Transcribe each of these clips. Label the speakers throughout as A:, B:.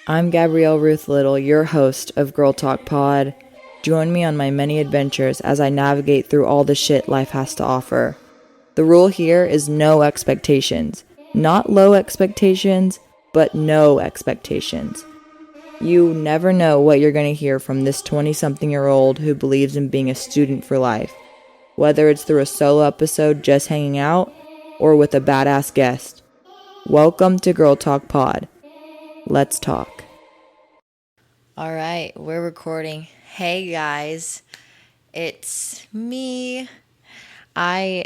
A: I'm Gabrielle Ruth Little, your host of Girl Talk Pod. Join me on my many adventures as I navigate through all the shit life has to offer. The rule here is no expectations. Not low expectations, but no expectations. You never know what you're going to hear from this 20-something-year-old who believes in being a student for life. Whether it's through a solo episode just hanging out, or with a badass guest. Welcome to Girl Talk Pod. Let's talk. All right, we're recording. Hey guys, it's me. I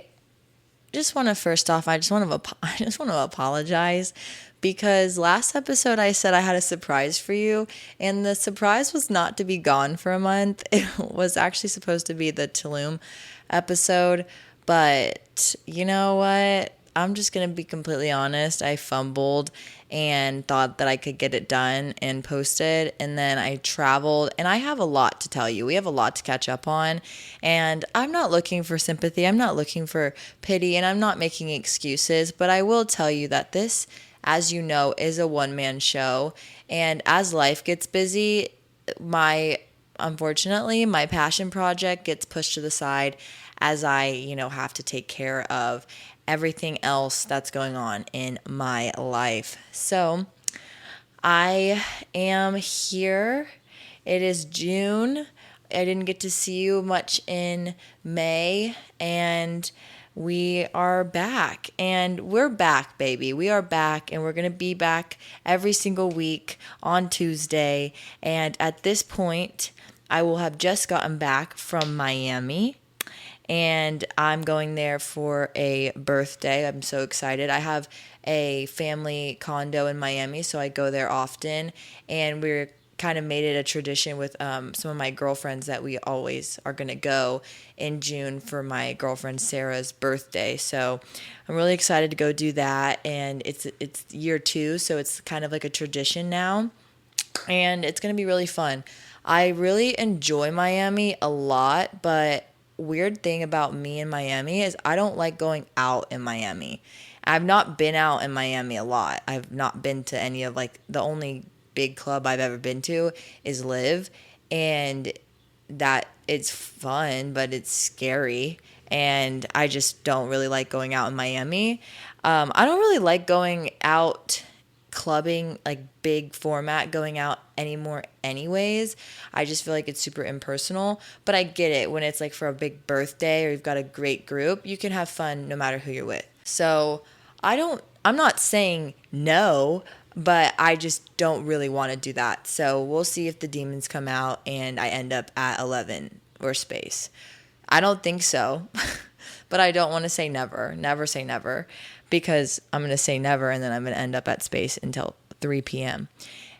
A: just want to I just want to apologize because last episode I said I had a surprise for you, and the surprise was not to be gone for a month. It was actually supposed to be the Tulum episode, but you know what? I'm just going to be completely honest. I fumbled and thought that I could get it done and posted. And then I traveled, and I have a lot to tell you. We have a lot to catch up on. And I'm not looking for sympathy. I'm not looking for pity, and I'm not making excuses. But I will tell you that this, as you know, is a one-man show. And as life gets busy, unfortunately, my passion project gets pushed to the side as I, have to take care of everything else that's going on in my life. So I am here. It is June. I didn't get to see you much in May, and we are back. And we're back, baby. We are back, and we're going to be back every single week on Tuesday. And at this point, I will have just gotten back from Miami, and I'm going there for a birthday. I'm so excited. I have a family condo in Miami, so I go there often, and we're kind of made it a tradition with some of my girlfriends that we always are going to go in June for my girlfriend Sarah's birthday. So I'm really excited to go do that, and it's year 2, so it's kind of like a tradition now, and it's going to be really fun. I really enjoy Miami a lot, but weird thing about me in Miami is I don't like going out in Miami. I've not been out in Miami a lot. I've not been to any of the only big club I've ever been to is Live, and that it's fun, but it's scary, and I just don't really like going out in Miami. I don't really like going out clubbing, like big format, going out anymore anyways. I just feel like it's super impersonal, but I get it when it's like for a big birthday or you've got a great group, you can have fun no matter who you're with. So I'm not saying no, but I just don't really want to do that. So we'll see if the demons come out and I end up at 11 or Space. I don't think so, but I don't want to say never. Never say never, because I'm going to say never and then I'm going to end up at Space until 3 p.m.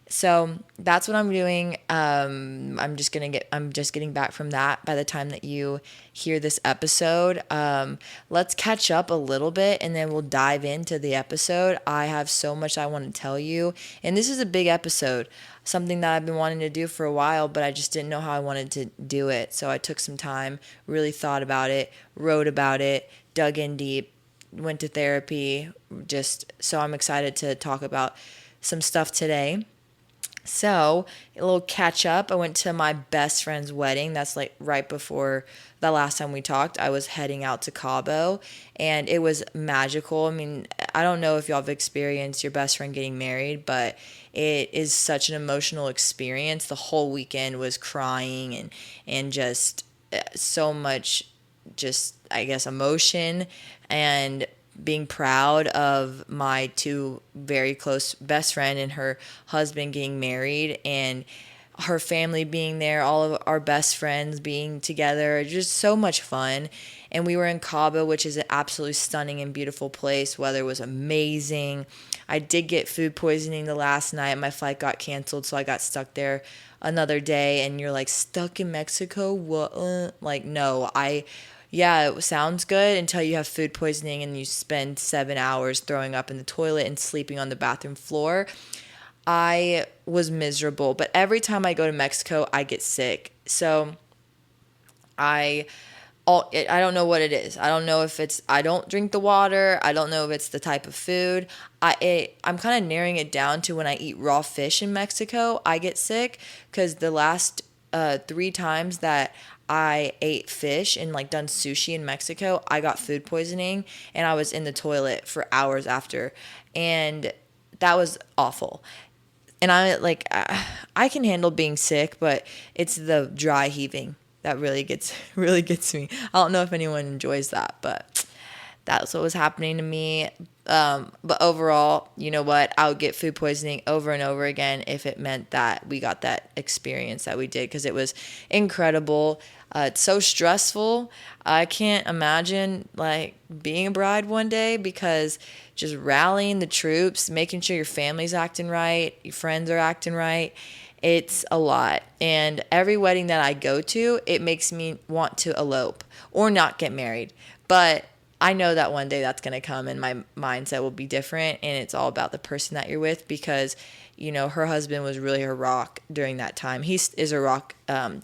A: So that's what I'm doing. I'm just getting back from that by the time that you hear this episode. Let's catch up a little bit and then we'll dive into the episode. I have so much I want to tell you, and this is a big episode, something that I've been wanting to do for a while, but I just didn't know how I wanted to do it. So I took some time, really thought about it, wrote about it, dug in deep, went to therapy, so I'm excited to talk about some stuff today. So, a little catch up. I went to my best friend's wedding. That's like right before the last time we talked. I was heading out to Cabo, and it was magical. I mean, I don't know if y'all have experienced your best friend getting married, but it is such an emotional experience. The whole weekend was crying and just so much, just I guess, emotion and being proud of my 2 very close best friend and her husband getting married, and her family being there, all of our best friends being together, just so much fun. And we were in Cabo, which is an absolutely stunning and beautiful place. Weather was amazing. I did get food poisoning the last night. My flight got canceled, so I got stuck there another day. And you're like, stuck in Mexico? What? Like, no, yeah, it sounds good until you have food poisoning and you spend 7 hours throwing up in the toilet and sleeping on the bathroom floor. I was miserable, but every time I go to Mexico, I get sick. So I I don't know what it is. I don't know if it's I don't drink the water. I don't know if it's the type of food. I'm kind of narrowing it down to when I eat raw fish in Mexico, I get sick because the last 3 times that I ate fish and like done sushi in Mexico, I got food poisoning and I was in the toilet for hours after, and that was awful. And I can handle being sick, but it's the dry heaving that really gets really gets me. I don't know if anyone enjoys that, but that's what was happening to me. But overall, you know what? I would get food poisoning over and over again if it meant that we got that experience that we did, because it was incredible. It's so stressful. I can't imagine like being a bride one day, because just rallying the troops, making sure your family's acting right, your friends are acting right. It's a lot. And every wedding that I go to, it makes me want to elope or not get married. But I know that one day that's going to come and my mindset will be different, and it's all about the person that you're with, because her husband was really her rock during that time. He is a rock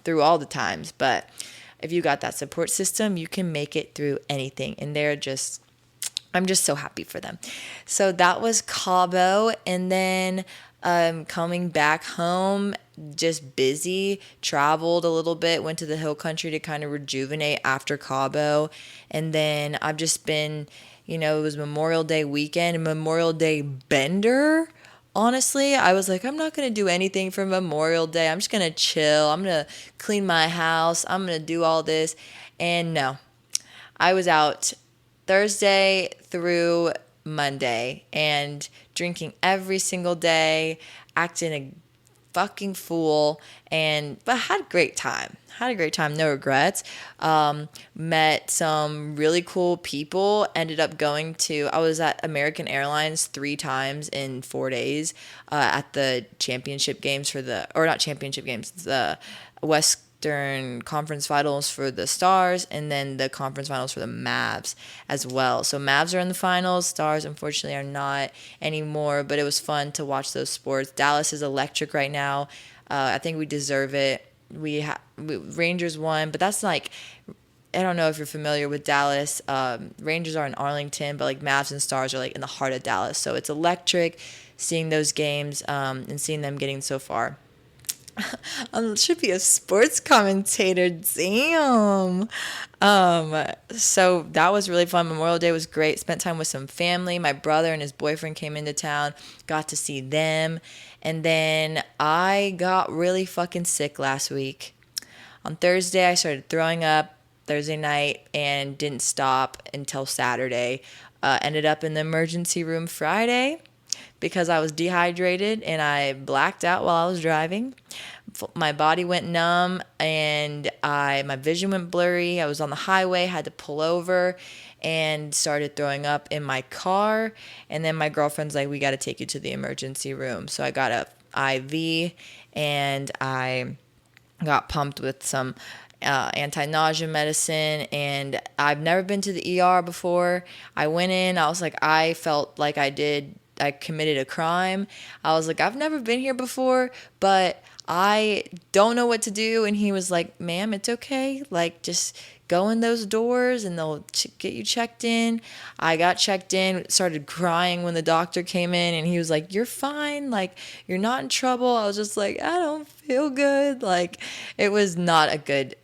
A: through all the times, but if you got that support system, you can make it through anything. And I'm just so happy for them. So that was Cabo. And then coming back home, just busy, traveled a little bit, went to the hill country to kind of rejuvenate after Cabo. And then I've just been, it was Memorial Day weekend, Memorial Day bender. Honestly, I was like, I'm not going to do anything for Memorial Day. I'm just going to chill. I'm going to clean my house. I'm going to do all this. And no, I was out Thursday through Monday and drinking every single day, acting a fucking fool, but had a great time. No regrets. Met some really cool people. Ended up I was at American Airlines 3 times in 4 days at the championship games the Western Conference Finals for the Stars, and then the conference finals for the Mavs as well. So Mavs are in the finals. Stars, unfortunately, are not anymore, but it was fun to watch those sports. Dallas is electric right now. I think we deserve it. Rangers won, but that's like, I don't know if you're familiar with Dallas. Rangers are in Arlington, but like Mavs and Stars are like in the heart of Dallas. So it's electric seeing those games and seeing them getting so far. Should be a sports commentator. Damn. So that was really fun. Memorial Day was great. Spent time with some family. My brother and his boyfriend came into town. Got to see them. And then I got really fucking sick last week. On Thursday, I started throwing up Thursday night and didn't stop until Saturday. Ended up in the emergency room Friday because I was dehydrated and I blacked out while I was driving. My body went numb and my vision went blurry. I was on the highway, had to pull over and started throwing up in my car. And then my girlfriend's like, we got to take you to the emergency room. So I got a IV and I got pumped with some anti-nausea medicine, and I've never been to the ER before. I went in, I was like, I felt like I committed a crime. I was like, I've never been here before, but I don't know what to do. And he was like, ma'am, it's okay. Like, just go in those doors and they'll get you checked in. I got checked in, started crying when the doctor came in, and he was like, you're fine. Like, you're not in trouble. I was just like, I don't feel good. Like, it was not a good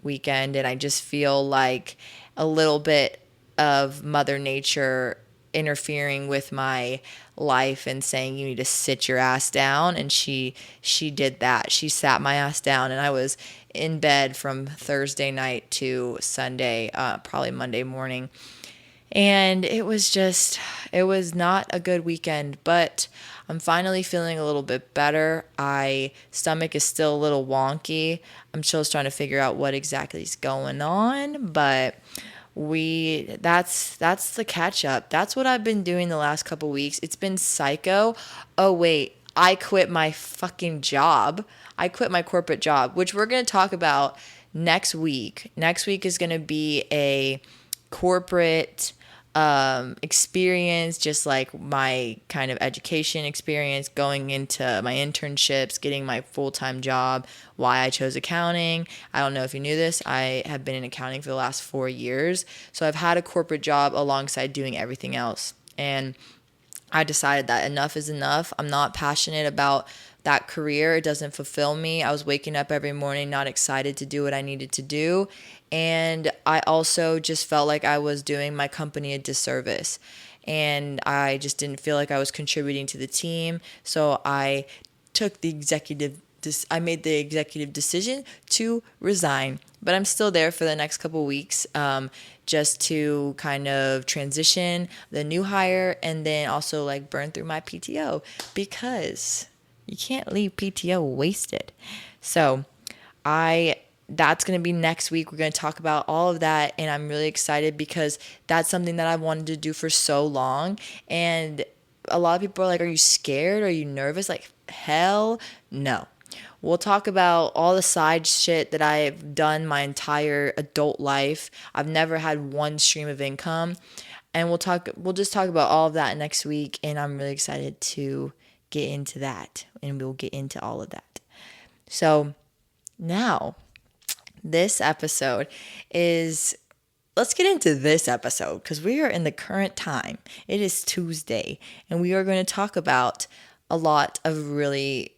A: weekend. And I just feel like a little bit of Mother Nature interfering with my life and saying you need to sit your ass down, and she did that. She sat my ass down, and I was in bed from Thursday night to Sunday, probably Monday morning, and it was not a good weekend, but I'm finally feeling a little bit better. Stomach is still a little wonky. I'm still trying to figure out what exactly is going on, but that's the catch up. That's what I've been doing the last couple weeks. It's been psycho. Oh wait, I quit my fucking job. I quit my corporate job, which we're going to talk about next week. Next week is going to be a corporate experience, just like my kind of education experience, going into my internships, getting my full-time job, why I chose accounting. I don't know if you knew this. I have been in accounting for the last 4 years. So I've had a corporate job alongside doing everything else. And I decided that enough is enough. I'm not passionate about that career. It doesn't fulfill me. I was waking up every morning not excited to do what I needed to do. And I also just felt like I was doing my company a disservice. And I just didn't feel like I was contributing to the team. So I made the executive decision to resign. But I'm still there for the next couple weeks, just to kind of transition the new hire and then also like burn through my PTO, because you can't leave PTO wasted. So I that's going to be next week. We're going to talk about all of that, and I'm really excited because that's something that I've wanted to do for so long. And a lot of people are like, "Are you scared? Are you nervous?" Like, hell no. We'll talk about all the side shit that I've done my entire adult life. I've never had one stream of income. And we'll just talk about all of that next week, and I'm really excited to get into that, and we'll get into all of that. So, now this episode is let's get into this episode because we are in the current time. It is Tuesday, and we are going to talk about a lot of really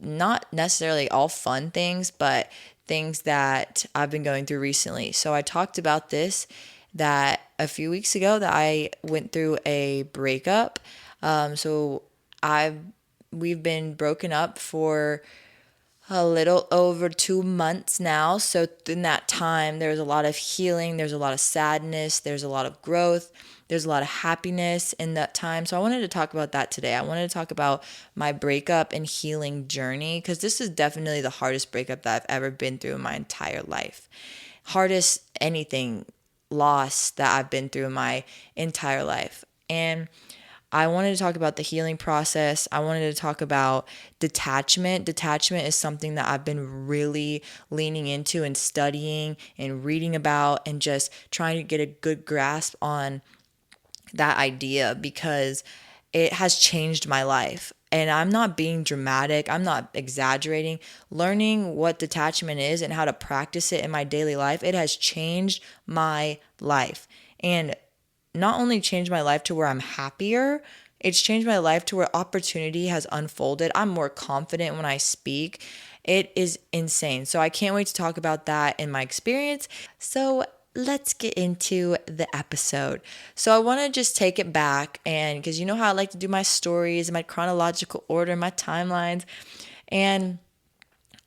A: not necessarily all fun things, but things that I've been going through recently. So I talked about this that a few weeks ago that I went through a breakup. So we've been broken up for a little over 2 months now. So in that time, there's a lot of healing, there's a lot of sadness, there's a lot of growth, there's a lot of happiness in that time. So I wanted to talk about that today. I wanted to talk about my breakup and healing journey because this is definitely the hardest breakup that I've ever been through in my entire life. Hardest anything loss that I've been through in my entire life. And I wanted to talk about the healing process. I wanted to talk about detachment. Detachment is something that I've been really leaning into and studying and reading about and just trying to get a good grasp on that idea because it has changed my life. And I'm not being dramatic, I'm not exaggerating. Learning what detachment is and how to practice it in my daily life, it has changed my life. And not only changed my life to where I'm happier, it's changed my life to where opportunity has unfolded. I'm more confident when I speak. It is insane. So I can't wait to talk about that in my experience. So let's get into the episode. So I want to just take it back, and because you know how I like to do my stories, my chronological order, my timelines. And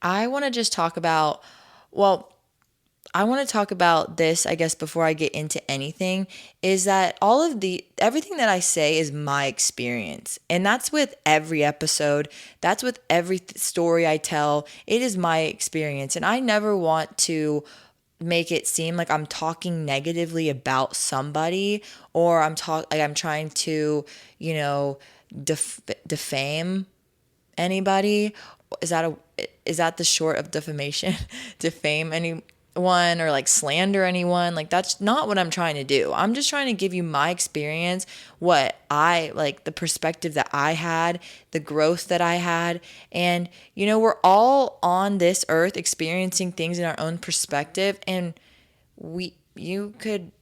A: I want to just talk about, well, I want to talk about this, I guess, before I get into anything, is that everything that I say is my experience. And that's with every episode. That's with every story I tell. It is my experience. And I never want to make it seem like I'm talking negatively about somebody or I'm trying to, defame anybody. Is that the short of defamation? Defame anyone or like slander anyone? Like that's not what I'm trying to do. I'm just trying to give you my experience, what I like, the perspective that I had, the growth that I had. And we're all on this earth experiencing things in our own perspective, and you could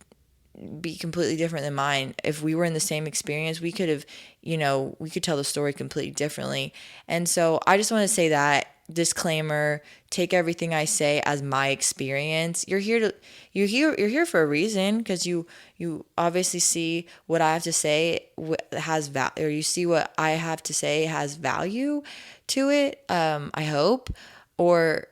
A: be completely different than mine. If we were in the same experience, we could have, we could tell the story completely differently. And so I just want to say that disclaimer, take everything I say as my experience. You're here for a reason, because you obviously see what I have to say has value, or you see what I have to say has value to it. I hope, or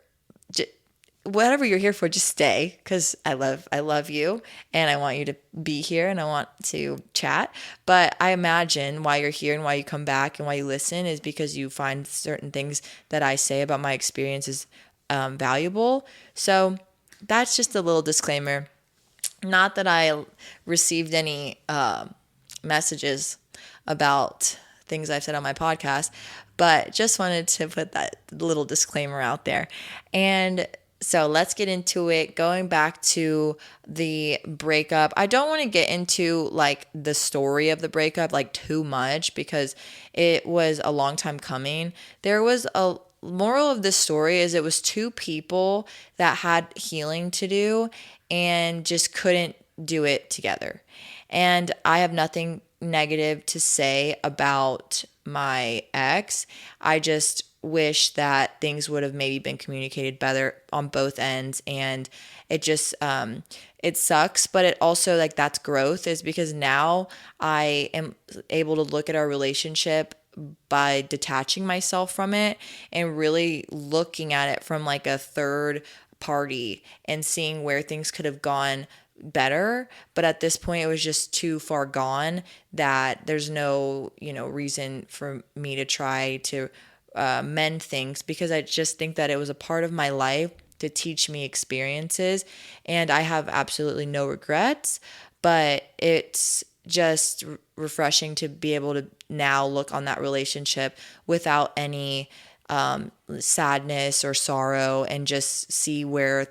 A: whatever you're here for, just stay, because I love you and I want you to be here and I want to chat. But I imagine why you're here and why you come back and why you listen is because you find certain things that I say about my experiences valuable. So that's just a little disclaimer. Not that I received any messages about things I've said on my podcast, but just wanted to put that little disclaimer out there. And So let's get into it. Going back to the breakup, I don't want to get into like the story of the breakup like too much because it was a long time coming. There was a moral of this story is it was two people that had healing to do and just couldn't do it together. And I have nothing negative to say about my ex. I just wish that things would have maybe been communicated better on both ends. And it just, it sucks, but it also like that's growth is because now I am able to look at our relationship by detaching myself from it and really looking at it from like a third party and seeing where things could have gone better, but at this point it was just too far gone that there's no reason for me to try to mend things because I just think that it was a part of my life to teach me experiences and I have absolutely no regrets, but it's just refreshing to be able to now look on that relationship without any sadness or sorrow and just see where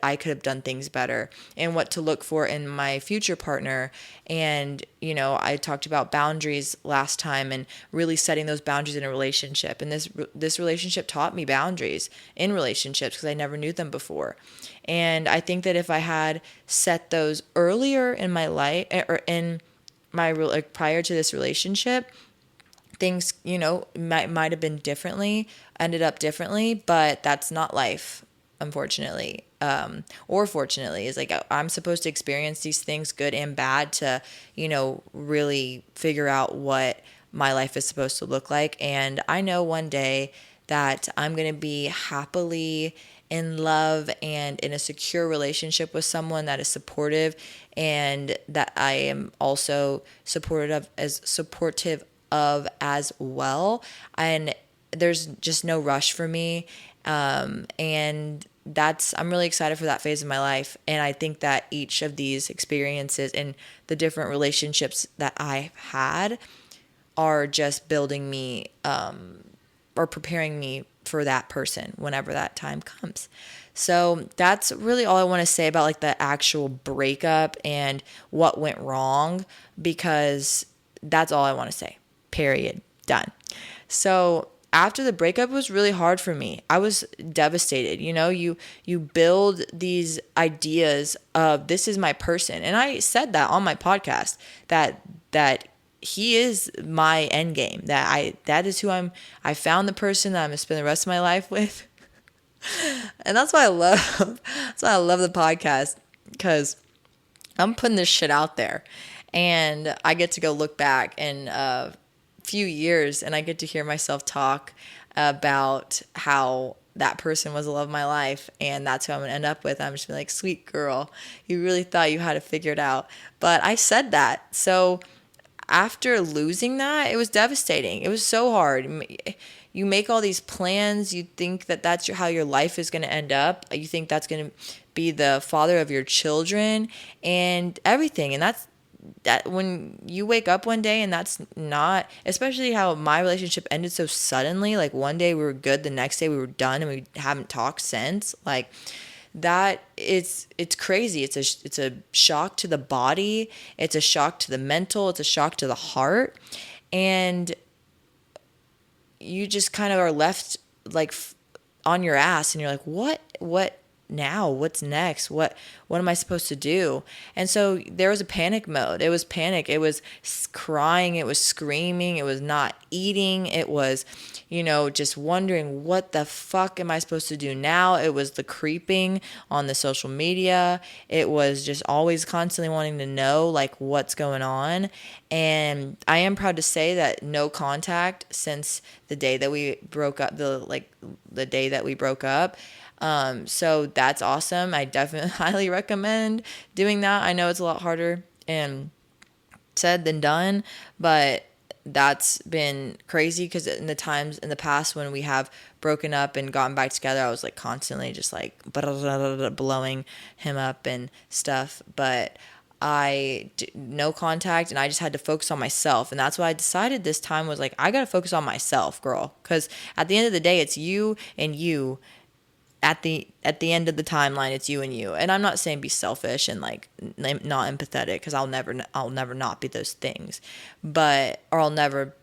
A: I could have done things better and what to look for in my future partner. And I talked about boundaries last time and really setting those boundaries in a relationship, and this relationship taught me boundaries in relationships because I never knew them before. And I think that if I had set those earlier in my life or in my like prior to this relationship, things might have been ended up differently, but that's not life, unfortunately, or fortunately. Is like I'm supposed to experience these things, good and bad, to really figure out what my life is supposed to look like. And I know one day that I'm going to be happily in love and in a secure relationship with someone that is supportive and that I am also supportive of as well. And there's just no rush for me. And I'm really excited for that phase of my life. And I think that each of these experiences and the different relationships that I've had are just building me, or preparing me for that person whenever that time comes. So that's really all I want to say about like the actual breakup and what went wrong, because that's all I want to say. Period. Done. So after the breakup, it was really hard for me. I was devastated. You build these ideas of this is my person. And I said that on my podcast that he is my end game. That is who I found the person that I'm gonna spend the rest of my life with. And that's why I love the podcast, because I'm putting this shit out there and I get to go look back in a few years and I get to hear myself talk about how that person was the love of my life and that's who I'm going to end up with. I'm just be like, sweet girl, you really thought you had it figured out. But I said that. So after losing that, it was devastating. It was so hard. You make all these plans. You think that that's how your life is going to end up. You think that's going to be the father of your children and everything. And that when you wake up one day and that's not, especially how my relationship ended so suddenly. Like one day we were good, the next day we were done, and we haven't talked since. Like that, it's crazy. It's a shock to the body. It's a shock to the mental. It's a shock to the heart. And you just kind of are left like on your ass and you're like, what now? What's next? What am I supposed to do? And so there was a panic mode. It was panic. It was crying. It was screaming. It was not eating. It was, just wondering what the fuck am I supposed to do now? It was the creeping on the social media. It was just always constantly wanting to know like what's going on. And I am proud to say that no contact since the day that we broke up, the day that we broke up. So that's awesome. I definitely highly recommend doing that. I know it's a lot harder and said than done, but that's been crazy because in the times in the past when we have broken up and gotten back together, I was like constantly just like blowing him up and stuff. But no contact, and I just had to focus on myself. And that's why I decided this time was like, I got to focus on myself, girl. Because at the end of the day, it's you and you at the end of the timeline, it's you and you. And I'm not saying be selfish and like not empathetic, because I'll never not be those things, but or I'll never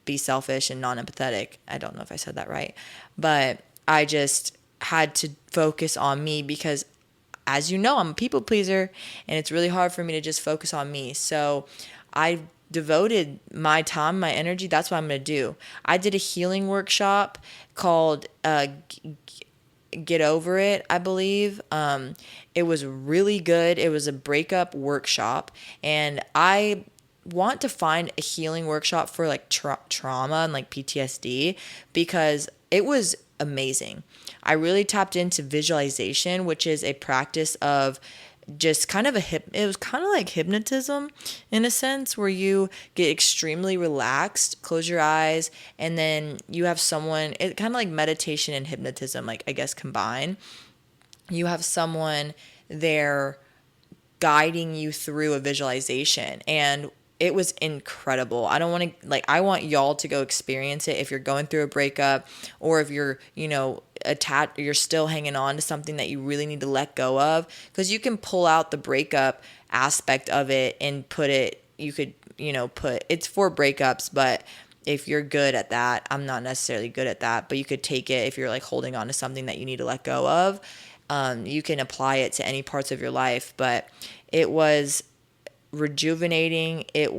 A: be selfish and non-empathetic. I don't know if I said that right, but I just had to focus on me because, as you know, I'm a people pleaser, and it's really hard for me to just focus on me. So I devoted my time, my energy. That's what I'm going to do. I did a healing workshop called Get Over It, I believe. It was really good. It was a breakup workshop, and I want to find a healing workshop for like trauma and like PTSD, because it was amazing. I really tapped into visualization, which is a practice of just kind of it was kind of like hypnotism in a sense, where you get extremely relaxed, close your eyes, and then you have someone, it kind of like meditation and hypnotism, like I guess combined. You have someone there guiding you through a visualization, and it was incredible. I don't want to, like, I want y'all to go experience it if you're going through a breakup, or if you're, attached, you're still hanging on to something that you really need to let go of, because you can pull out the breakup aspect of it and put it, you could, put, it's for breakups, but if you're good at that, I'm not necessarily good at that, but you could take it if you're like holding on to something that you need to let go of. You can apply it to any parts of your life, but it was rejuvenating. It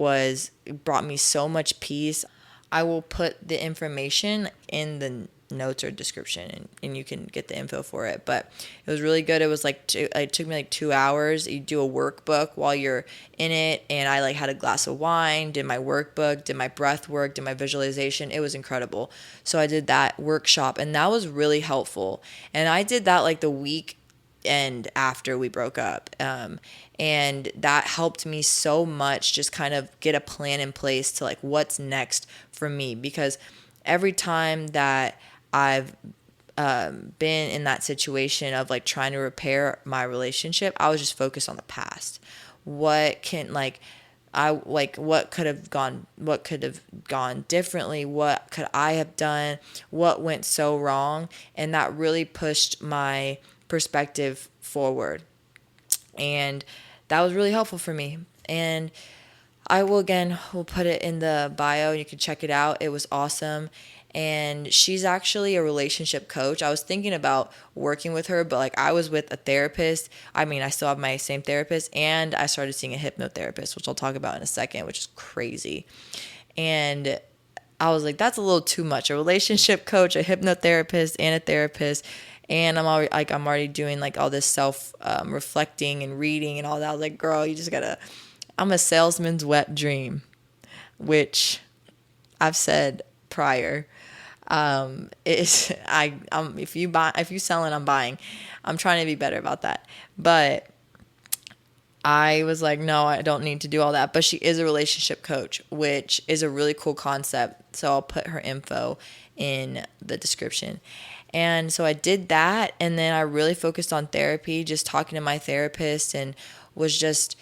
A: brought me so much peace. I will put the information in the notes or description, and you can get the info for it. But it was really good. It was like it took me like 2 hours. You do a workbook while you're in it, and I like had a glass of wine, did my workbook, did my breath work, did my visualization. It was incredible. So I did that workshop, and that was really helpful. And I did that like the week and after we broke up, and that helped me so much, just kind of get a plan in place to like what's next for me, because every time that I've been in that situation of like trying to repair my relationship, I was just focused on the past. What can like I like what could have gone differently, what could I have done, what went so wrong, and that really pushed my perspective forward, and that was really helpful for me. And I will put it in the bio, you can check it out. It was awesome. And she's actually a relationship coach. I was thinking about working with her, but like I was with a therapist. I mean, I still have my same therapist, and I started seeing a hypnotherapist, which I'll talk about in a second, which is crazy. And I was like, that's a little too much. A relationship coach, a hypnotherapist, and a therapist. And I'm already doing like all this self reflecting and reading and all that. I was like, girl, you just gotta. I'm a salesman's wet dream, which I've said prior. If you selling, I'm buying. I'm trying to be better about that. But I was like, no, I don't need to do all that. But she is a relationship coach, which is a really cool concept. So I'll put her info in the description. And so I did that, and then I really focused on therapy, just talking to my therapist, and was just,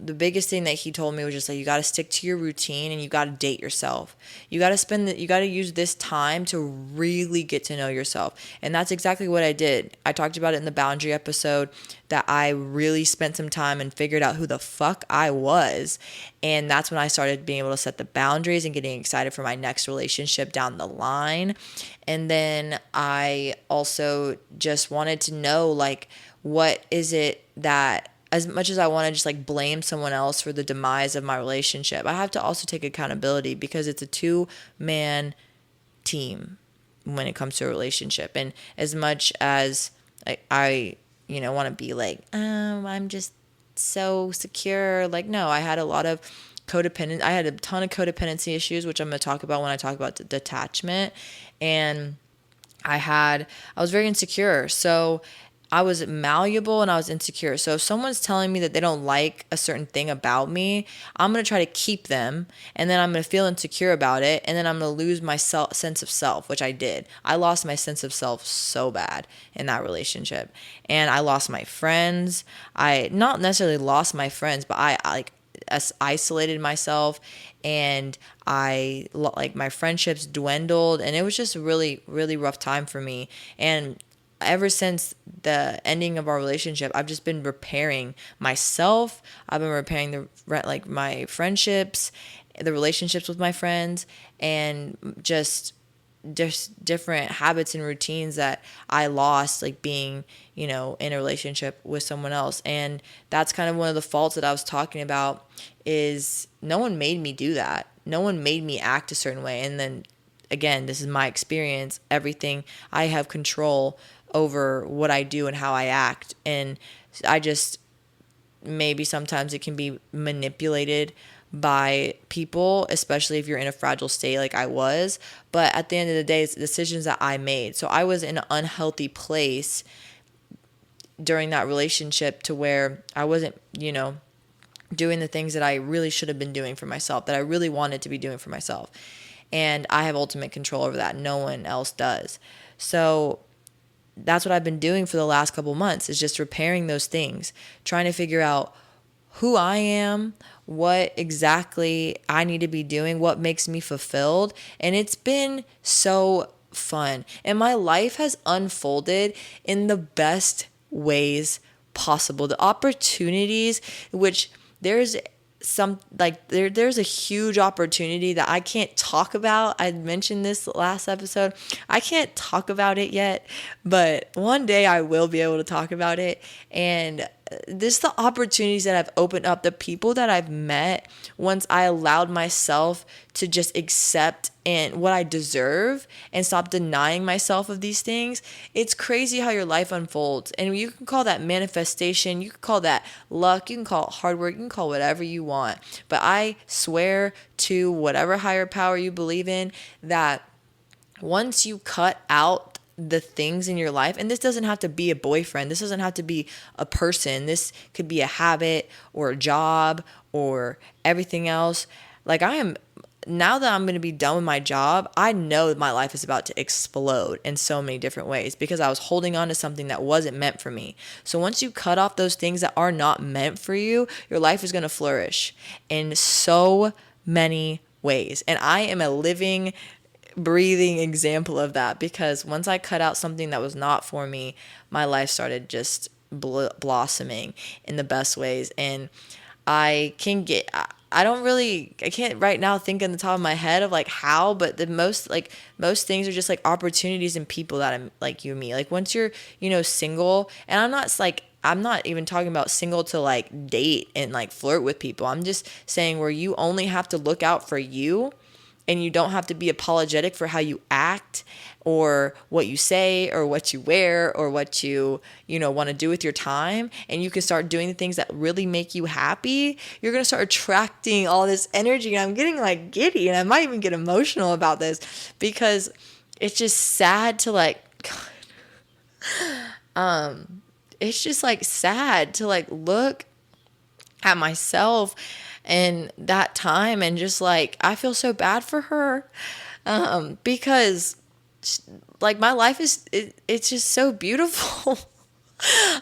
A: the biggest thing that he told me was just like, you got to stick to your routine, and you got to date yourself. You got to use this time to really get to know yourself. And that's exactly what I did. I talked about it in the boundary episode, that I really spent some time and figured out who the fuck I was. And that's when I started being able to set the boundaries and getting excited for my next relationship down the line. And then I also just wanted to know, like, what is it that, as much as I want to just like blame someone else for the demise of my relationship, I have to also take accountability, because it's a 2-man team when it comes to a relationship. And as much as I want to be like, I'm just so secure. Like, no, I had a lot of I had a ton of codependency issues, which I'm going to talk about when I talk about detachment. And I was very insecure. So I was malleable and I was insecure. So if someone's telling me that they don't like a certain thing about me, I'm going to try to keep them, and then I'm going to feel insecure about it, and then I'm going to lose my sense of self, which I did. I lost my sense of self so bad in that relationship, and I lost my friends. I not necessarily lost my friends, but I isolated myself, and like my friendships dwindled, and it was just a really, really rough time for me. And ever since the ending of our relationship, I've just been repairing myself. I've been repairing my friendships, the relationships with my friends, and just different habits and routines that I lost, like being, in a relationship with someone else. And that's kind of one of the faults that I was talking about, is no one made me do that. No one made me act a certain way. And then again, this is my experience. Everything, I have control over what I do and how I act. And I just, maybe sometimes it can be manipulated by people, especially if you're in a fragile state like I was. But at the end of the day, it's decisions that I made. So I was in an unhealthy place during that relationship, to where I wasn't, doing the things that I really should have been doing for myself, that I really wanted to be doing for myself. And I have ultimate control over that. No one else does. So that's what I've been doing for the last couple months, is just repairing those things, trying to figure out who I am, what exactly I need to be doing, what makes me fulfilled. And it's been so fun. And my life has unfolded in the best ways possible. The opportunities, which there's there's a huge opportunity that I can't talk about. I mentioned this last episode. I can't talk about it yet, but one day I will be able to talk about it. And this, the opportunities that I've opened up, the people that I've met once I allowed myself to just accept and what I deserve and stop denying myself of these things. It's crazy how your life unfolds. And you can call that manifestation, you can call that luck, you can call it hard work, you can call whatever you want. But I swear to whatever higher power you believe in, that once you cut out the things in your life, and this doesn't have to be a boyfriend, this doesn't have to be a person, this could be a habit or a job or everything else. Like, now that I'm going to be done with my job, I know my life is about to explode in so many different ways, because I was holding on to something that wasn't meant for me. So once you cut off those things that are not meant for you, your life is going to flourish in so many ways. And I am a living, breathing example of that, because once I cut out something that was not for me, my life started just blossoming in the best ways. And I can't right now think on the top of my head of like how, but most things are just like opportunities and people that I'm like you and me. Like once you're, single, and I'm not even talking about single to like date and like flirt with people. I'm just saying where you only have to look out for you, and you don't have to be apologetic for how you act or what you say or what you wear or what you want to do with your time. And you can start doing the things that really make you happy. You're going to start attracting all this energy. And I'm getting like giddy, and I might even get emotional about this, because it's just sad to like, it's just like sad to like look at myself and that time, and just like I feel so bad for her, because like my life it's just so beautiful.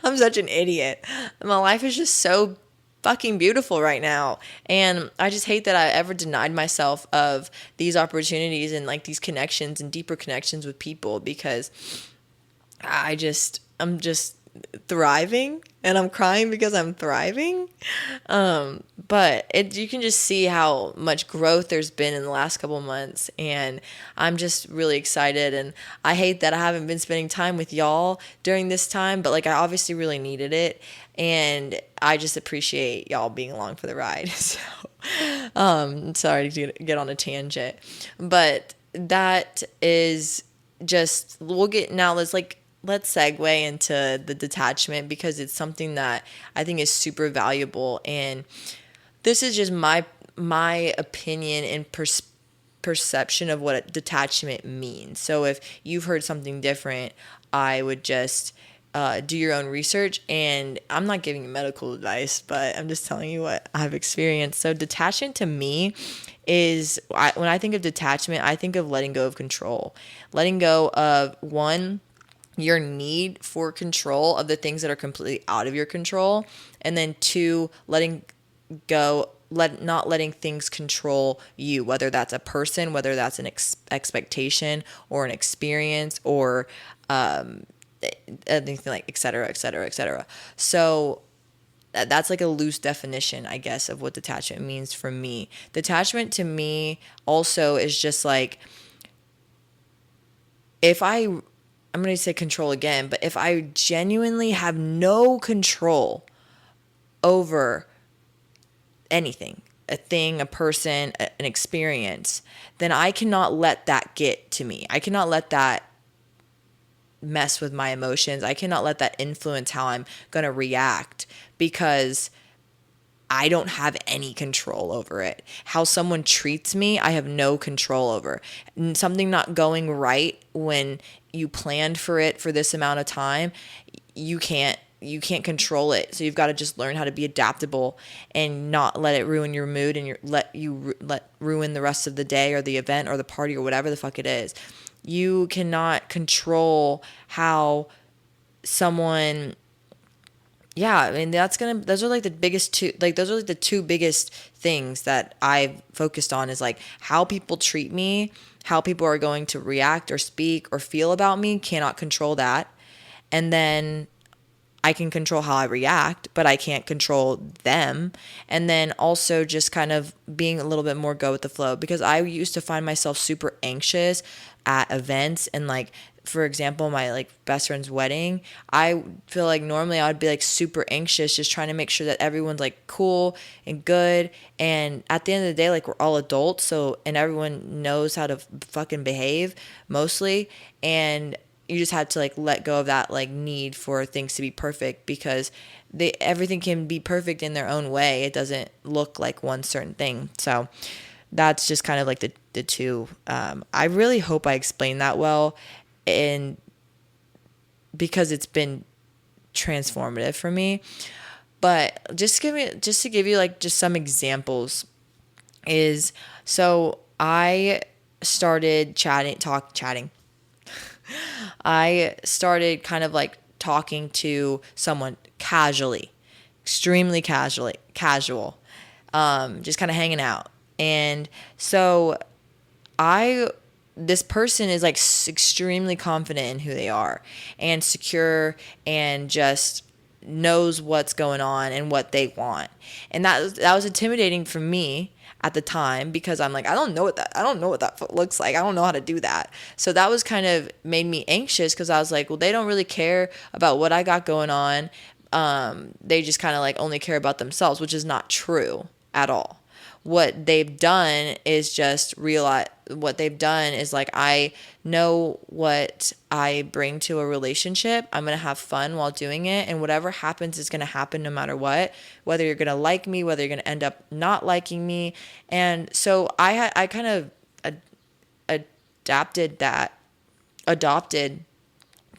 A: I'm such an idiot. My life is just so fucking beautiful right now, and I just hate that I ever denied myself of these opportunities and like these connections and deeper connections with people, because I'm just thriving, and I'm crying because I'm thriving. But you can just see how much growth there's been in the last couple months, and I'm just really excited. And I hate that I haven't been spending time with y'all during this time, but like I obviously really needed it, and I just appreciate y'all being along for the ride. So, sorry to get on a tangent, but that is just, let's segue into the detachment, because it's something that I think is super valuable. And this is just my opinion and perception of what detachment means. So if you've heard something different, I would just do your own research. And I'm not giving you medical advice, but I'm just telling you what I've experienced. So detachment to me is, when I think of detachment, I think of letting go of control. Letting go of, one, your need for control of the things that are completely out of your control. And then two, letting go not letting things control you, whether that's a person, whether that's an expectation or an experience or anything like et cetera, et cetera, et cetera. So that's like a loose definition, I guess, of what detachment means for me. Detachment to me also is just like, I'm going to say control again, but if I genuinely have no control over anything, a thing, a person, an experience, then I cannot let that get to me. I cannot let that mess with my emotions. I cannot let that influence how I'm going to react, because I don't have any control over it. How someone treats me, I have no control over. Something not going right when you planned for it for this amount of time, you can't control it. So you've got to just learn how to be adaptable and not let it ruin your mood and let ruin the rest of the day or the event or the party or whatever the fuck it is. You cannot control how someone, yeah, I mean, those are like the biggest two, like those are like the two biggest things that I've focused on, is like how people treat me, how people are going to react or speak or feel about me. Cannot control that. And then I can control how I react, but I can't control them. And then also just kind of being a little bit more go with the flow, because I used to find myself super anxious at events. And like, for example, my like best friend's wedding, I feel like normally I would be like super anxious, just trying to make sure that everyone's like cool and good. And at the end of the day, like, we're all adults, so, and everyone knows how to fucking behave mostly. And you just had to like let go of that like need for things to be perfect, because everything can be perfect in their own way. It doesn't look like one certain thing. So that's just kind of like the two. I really hope I explained that well, and because it's been transformative for me. But just to give you like just some examples is, so I started chatting. I started kind of like talking to someone casually, extremely casual, just kind of hanging out. And so this person is like extremely confident in who they are and secure and just knows what's going on and what they want. And that was intimidating for me at the time, because I'm like, I don't know what that looks like. I don't know how to do that. So that was kind of made me anxious, because I was like, well, they don't really care about what I got going on. They just kind of like only care about themselves, which is not true at all. What they've done is just realize what they've done is like, I know what I bring to a relationship. I'm going to have fun while doing it. And whatever happens is going to happen no matter what, whether you're going to like me, whether you're going to end up not liking me. And so I kind of adopted that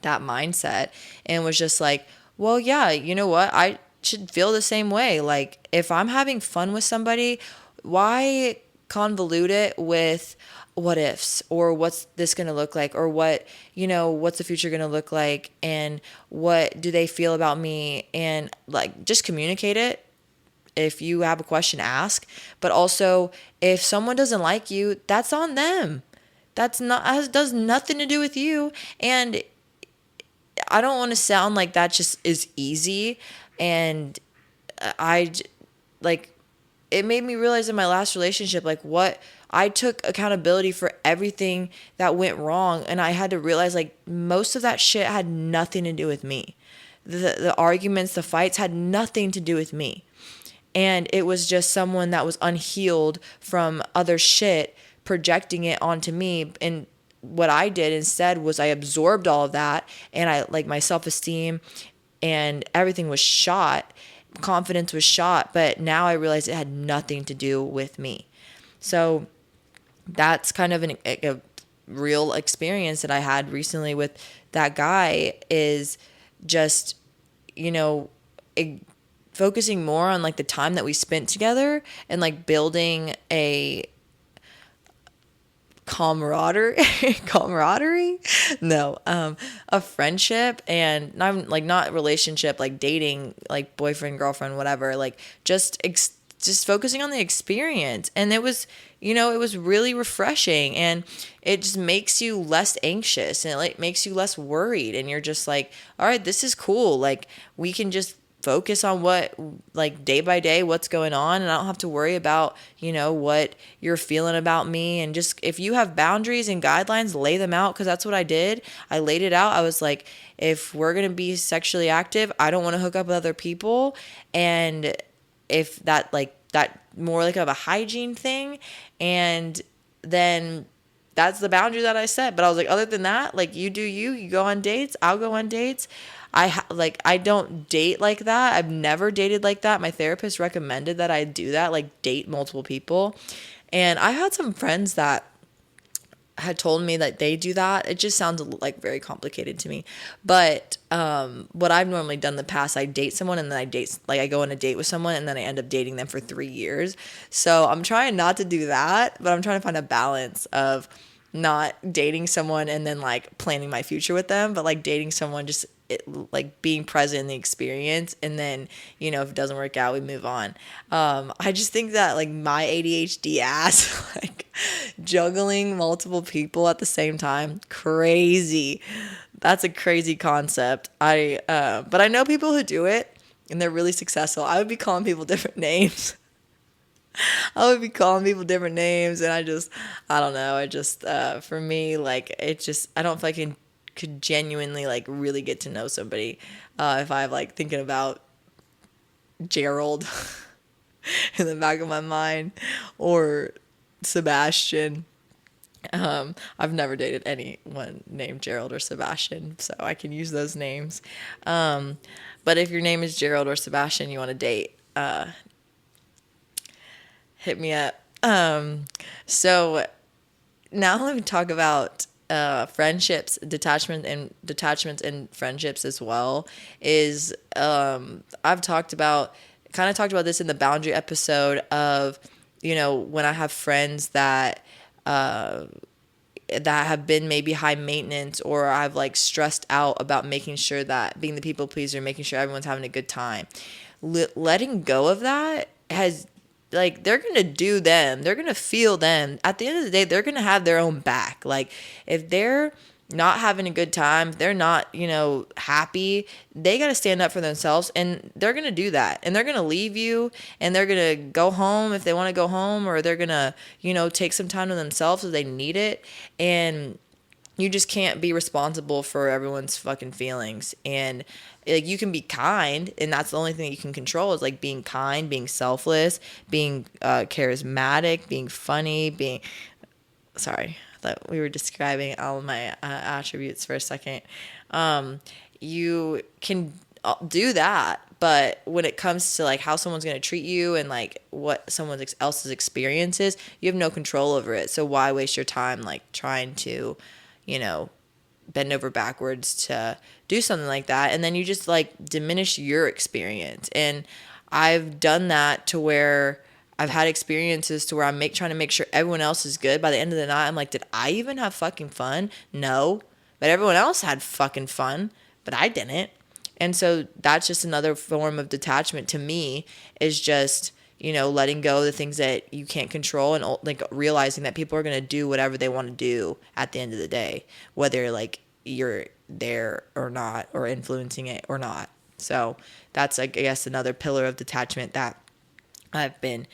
A: mindset, and was just like, well, yeah, you know what? I should feel the same way. Like, if I'm having fun with somebody, why convolute it with what ifs, or what's this going to look like, or what's the future going to look like, and what do they feel about me? And like, just communicate it. If you have a question, ask. But also, if someone doesn't like you, that's on them. Does nothing to do with you. And I don't want to sound like that just is easy. And like, it made me realize in my last relationship, like, what I took accountability for everything that went wrong. And I had to realize, like, most of that shit had nothing to do with me. The arguments, the fights had nothing to do with me. And it was just someone that was unhealed from other shit projecting it onto me. And what I did instead was I absorbed all of that, and my self-esteem and everything was shot. Confidence was shot, but now I realize it had nothing to do with me. So that's kind of a real experience that I had recently with that guy, is just, focusing more on like the time that we spent together, and like building a camaraderie no a friendship, and not relationship, like dating, like boyfriend, girlfriend, whatever, like just just focusing on the experience. And it was, it was really refreshing, and it just makes you less anxious, and it like makes you less worried, and you're just like, all right, this is cool. Like, we can just focus on what, like, day by day, what's going on, and I don't have to worry about, what you're feeling about me. And just, if you have boundaries and guidelines, lay them out, because that's what I did. I laid it out. I was like, if we're going to be sexually active, I don't want to hook up with other people. And if that, like, that more like of a hygiene thing, and then that's the boundary that I set. But I was like, other than that, like, you do you go on dates, I'll go on dates. I don't date like that. I've never dated like that. My therapist recommended that I do that, like, date multiple people. And I had some friends that had told me that they do that. It just sounds like very complicated to me. But what I've normally done in the past, I date someone, and then I go on a date with someone, and then I end up dating them for 3 years. So I'm trying not to do that, but I'm trying to find a balance of not dating someone and then, like, planning my future with them, but, like, dating someone, just like, being present in the experience, and then, if it doesn't work out, we move on. I just think that, like, my ADHD ass, like, juggling multiple people at the same time, crazy. That's a crazy concept. But I know people who do it, and they're really successful. I would be calling people different names. I would be calling people different names, and I don't know. For me, like, I don't feel like I could genuinely, like, really get to know somebody if I'm, like, thinking about Gerald in the back of my mind, or Sebastian. I've never dated anyone named Gerald or Sebastian, so I can use those names. But if your name is Gerald or Sebastian, you want to date, hit me up. So now let me talk about friendships, detachments and friendships as well. Is I've talked about this in the boundary episode of, when I have friends that have been maybe high maintenance, or I've, like, stressed out about making sure that being the people pleaser, making sure everyone's having a good time. Letting go of that has, like, they're going to do them. They're going to feel them. At the end of the day, they're going to have their own back. Like, if they're not having a good time, they're not, happy, they got to stand up for themselves, and they're going to do that. And they're going to leave you, and they're going to go home if they want to go home, or they're going to, take some time to themselves if they need it. And you just can't be responsible for everyone's fucking feelings. And, like, you can be kind, and that's the only thing you can control, is, like, being kind, being selfless, being charismatic, being funny, sorry, I thought we were describing all of my attributes for a second. You can do that, but when it comes to, like, how someone's going to treat you, and, like, what someone else's experience is, you have no control over it. So why waste your time, like, trying to, bend over backwards to do something like that, and then you just, like, diminish your experience. And I've done that to where I've had experiences to where I'm trying to make sure everyone else is good. By the end of the night, I'm like, did I even have fucking fun? No. But everyone else had fucking fun, but I didn't. And so that's just another form of detachment to me, is just, letting go of the things that you can't control, and, like, realizing that people are going to do whatever they want to do at the end of the day, whether, like, you're there or not, or influencing it or not. So that's, I guess, another pillar of detachment that I've been,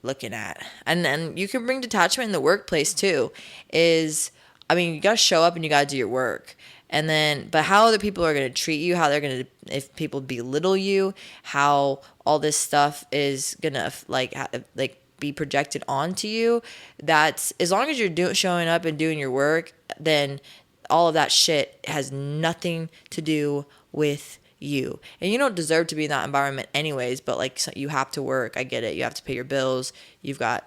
A: looking at. And then you can bring detachment in the workplace too. You got to show up and you got to do your work. And then, but how other people are going to treat you, how they're going to, if people belittle you, how all this stuff is going to, like, be projected onto you. That's, as long as you're showing up and doing your work, then all of that shit has nothing to do with you. And you don't deserve to be in that environment anyways, but, like, so you have to work. I get it. You have to pay your bills. You've got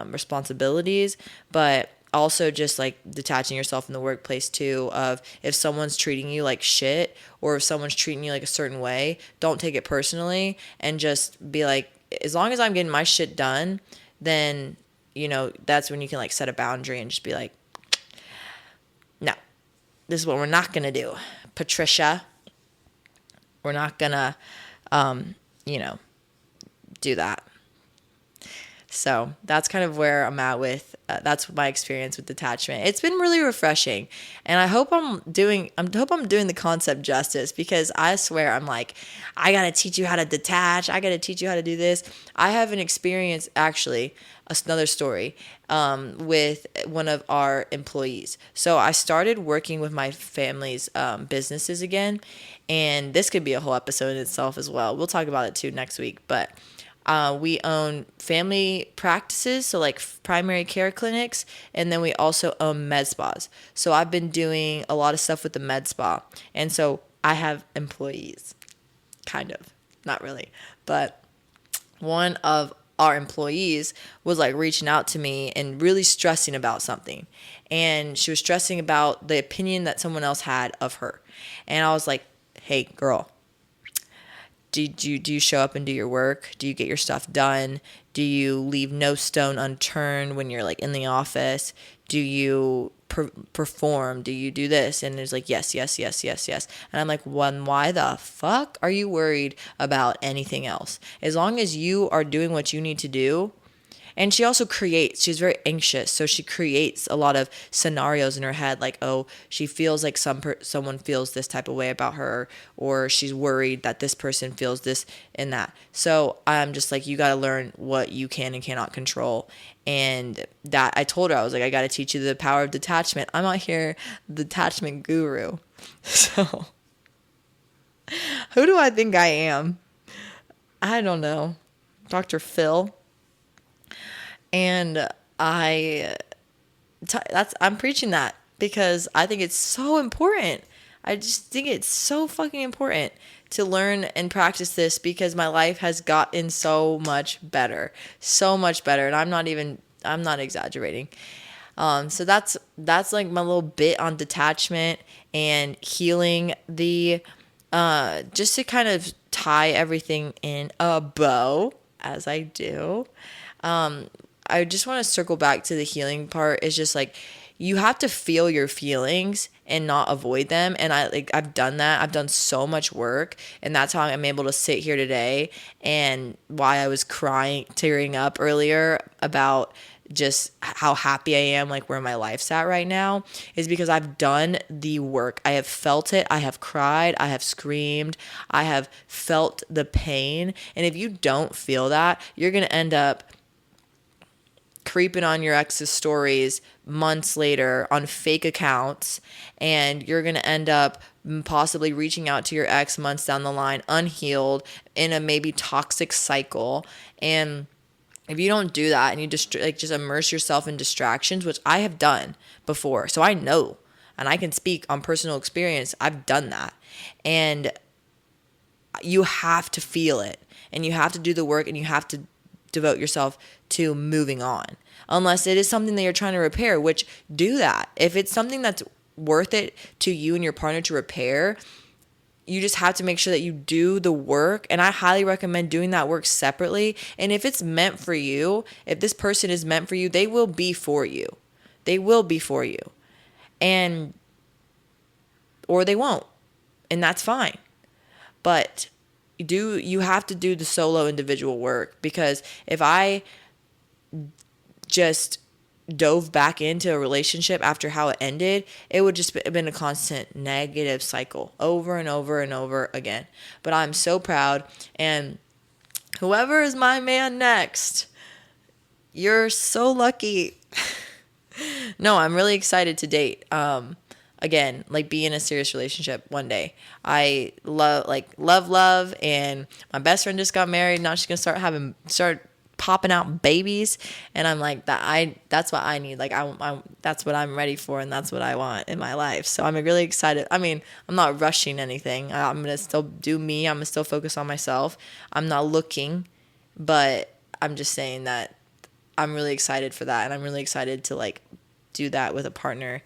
A: responsibilities, but also just, like, detaching yourself in the workplace too, of if someone's treating you like shit, or if someone's treating you like a certain way, don't take it personally, and just be like, as long as I'm getting my shit done, then, that's when you can, like, set a boundary and just be like, no, this is what we're not going to do, Patricia. We're not going to, do that. So that's kind of where I'm at with, that's my experience with detachment. It's been really refreshing, and I hope I'm doing the concept justice, because I swear I'm like, I got to teach you how to detach. I got to teach you how to do this. I have an experience, actually, another story, with one of our employees. So I started working with my family's businesses again, and this could be a whole episode in itself as well. We'll talk about it too next week, but we own family practices, so like primary care clinics, and then we also own med spas. So I've been doing a lot of stuff with the med spa, and so I have employees, kind of, not really, but one of our employees was like reaching out to me and really stressing about something, and she was stressing about the opinion that someone else had of her, and I was like, hey girl, do you show up and do your work? Do you get your stuff done? Do you leave no stone unturned when you're like in the office? Do you perform? Do you do this? And there's like, yes, yes, yes, yes, yes. And I'm like, why the fuck are you worried about anything else? As long as you are doing what you need to do. And she also creates, she's very anxious, so she creates a lot of scenarios in her head, like, oh, she feels like someone feels this type of way about her, or she's worried that this person feels this and that. So I'm just like, you got to learn what you can and cannot control. And that, I told her, I was like, I got to teach you the power of detachment. I'm out here, the detachment guru. So who do I think I am? I don't know. Dr. Phil. And I'm preaching that because I think it's so important. I just think it's so fucking important to learn and practice this, because my life has gotten so much better. So much better. And I'm not exaggerating. So that's like my little bit on detachment and healing just to kind of tie everything in a bow, as I do. I just want to circle back to the healing part. It's just like, you have to feel your feelings and not avoid them. And I've done that. I've done so much work, and that's how I'm able to sit here today. And why I was tearing up earlier about just how happy I am, like where my life's at right now, is because I've done the work. I have felt it. I have cried. I have screamed. I have felt the pain. And if you don't feel that, you're going to end up creeping on your ex's stories months later on fake accounts, and you're going to end up possibly reaching out to your ex months down the line unhealed in a maybe toxic cycle. And if you don't do that, and you just immerse yourself in distractions, which I have done before, so I know, and I can speak on personal experience, I've done that. And you have to feel it, and you have to do the work, and you have to devote yourself to moving on, unless it is something that you're trying to repair, which do that. If it's something that's worth it to you and your partner to repair, you just have to make sure that you do the work. And I highly recommend doing that work separately. And if it's meant for you, if this person is meant for you, they will be for you. They will be for you. Or they won't. And that's fine. But you have to do the solo individual work, because if I just dove back into a relationship after how it ended, it would just have been a constant negative cycle over and over and over again. But I'm so proud, and whoever is my man next, you're so lucky. No, I'm really excited to date. Again, like be in a serious relationship one day. I love, and my best friend just got married. Now she's gonna start popping out babies, and I'm like, that's what I need. Like that's what I'm ready for, and that's what I want in my life. So I'm really excited. I mean, I'm not rushing anything. I'm gonna still do me. I'm gonna still focus on myself. I'm not looking, but I'm just saying that I'm really excited for that, and I'm really excited to like do that with a partner.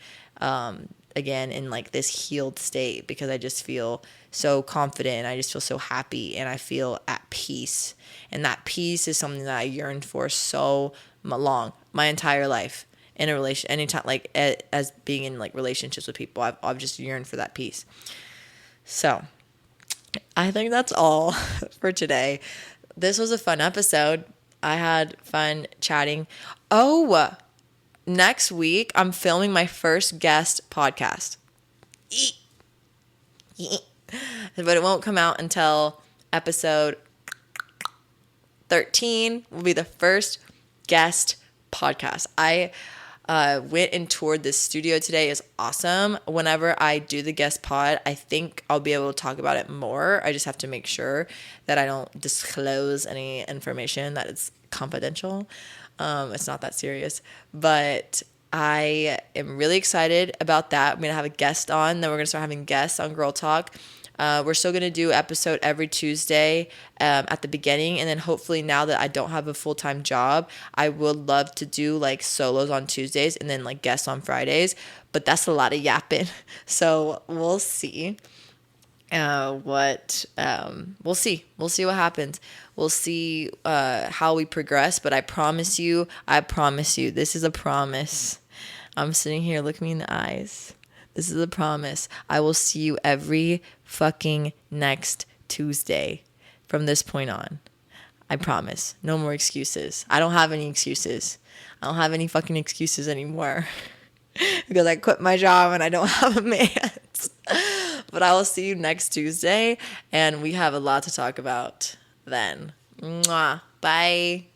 A: Again, in like this healed state, because I just feel so confident, and I just feel so happy, and I feel at peace. And that peace is something that I yearned for so long, my entire life, in a relation, anytime, like as being in like relationships with people, I've just yearned for that peace. So I think that's all for today. this was a fun episode. I had fun chatting. Oh, next week I'm filming my first guest podcast. But it won't come out until episode 13 will be the first guest podcast. I went and toured this studio today. It's awesome. Whenever I do the guest pod, I think I'll be able to talk about it more. I just have to make sure that I don't disclose any information, that it's confidential. It's not that serious, but I am really excited about that. I'm going to have a guest on. Then we're going to start having guests on Girl Talk. We're still going to do episode every Tuesday at the beginning. And then hopefully now that I don't have a full-time job, I would love to do like solos on Tuesdays and then like guests on Fridays. But that's a lot of yapping. So we'll see. We'll see what happens. We'll see how we progress, but I promise you, this is a promise. I'm sitting here, look me in the eyes. This is a promise. I will see you every fucking next Tuesday from this point on. I promise. No more excuses. I don't have any excuses. I don't have any fucking excuses anymore because I quit my job and I don't have a man. But I will see you next Tuesday, and we have a lot to talk about then. Mwah. Bye.